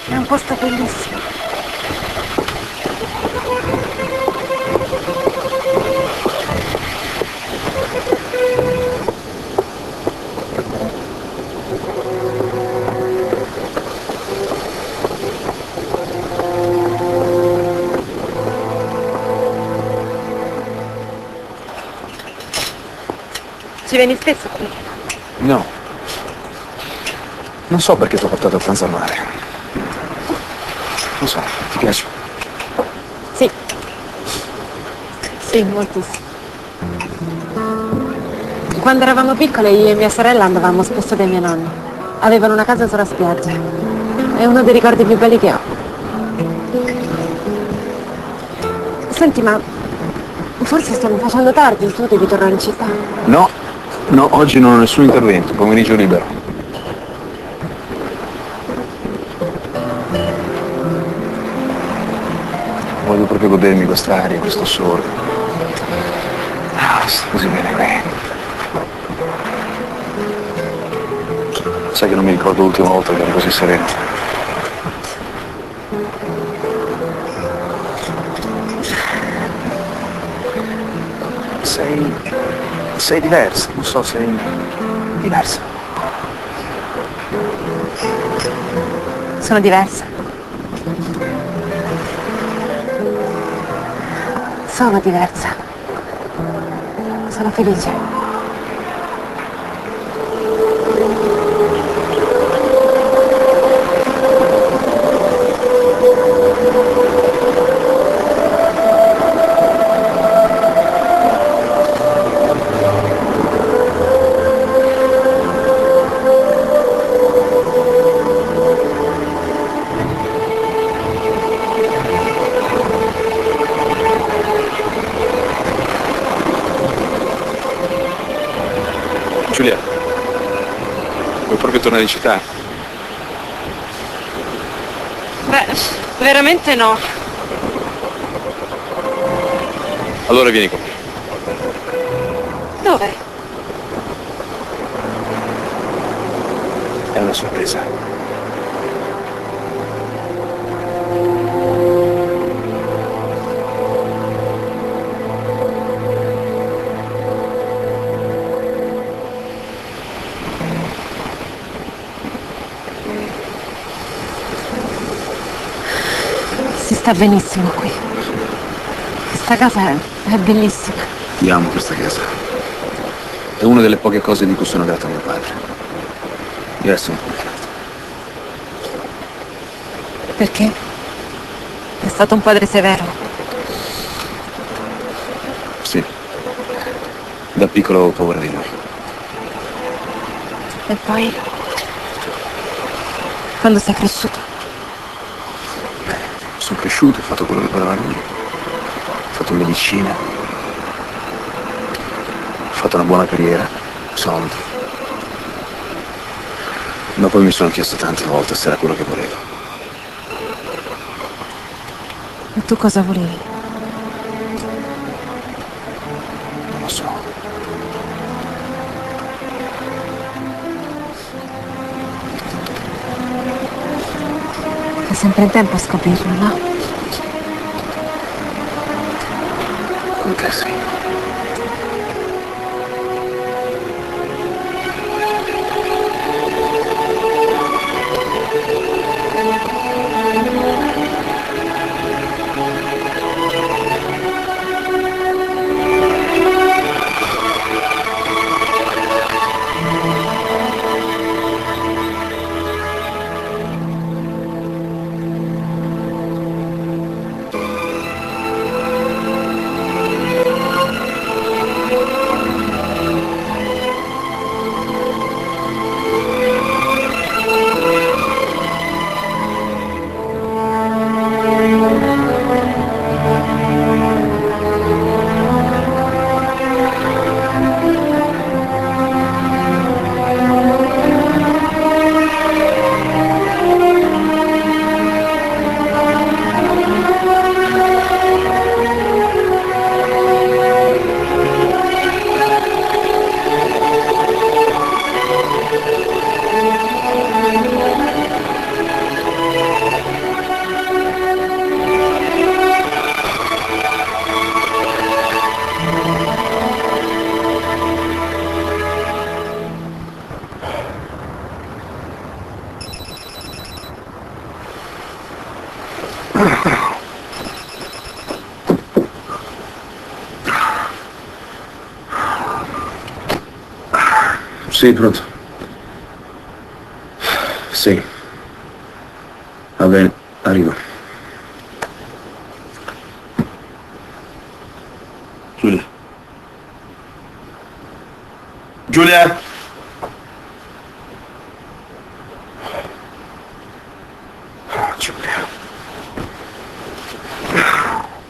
È un posto bellissimo. Ci vieni spesso qui? No. Non so perché ti ho portato a pranzo al mare. Non so, ti piace? Sì. Sì, moltissimo. Quando eravamo piccole io e mia sorella andavamo spesso dai miei nonni. Avevano una casa sulla spiaggia. È uno dei ricordi più belli che ho. Senti, ma forse stiamo facendo tardi, tu devi tornare in città. No, oggi non ho nessun intervento, pomeriggio libero. Voglio proprio godermi quest'aria, questo sole. Sto così bene qui. Sai che non mi ricordo l'ultima volta che ero così sereno. Sei diversa, non so, sei diversa. Sono diversa. Sono diversa. Sono felice. Giulia, vuoi proprio tornare in città? Beh, veramente no. Allora vieni con me. Dove? È una sorpresa. Si sta benissimo qui. Questa casa è bellissima. Io amo questa casa. È una delle poche cose di cui sono grato a mio padre. Io adesso un po' meno. Perché? È stato un padre severo. Sì. Da piccolo avevo paura di lui. E poi? Quando sei cresciuto? Sono cresciuto, ho fatto quello che voleva lui. Ho fatto medicina. Ho fatto una buona carriera. Soldi. Ma poi mi sono chiesto tante volte se era quello che volevo. E tu cosa volevi? Non lo so. È sempre in tempo a scoprirlo, no? Anche sì. Sì, pronto. Sì. Va bene, arrivo. Giulia. Giulia!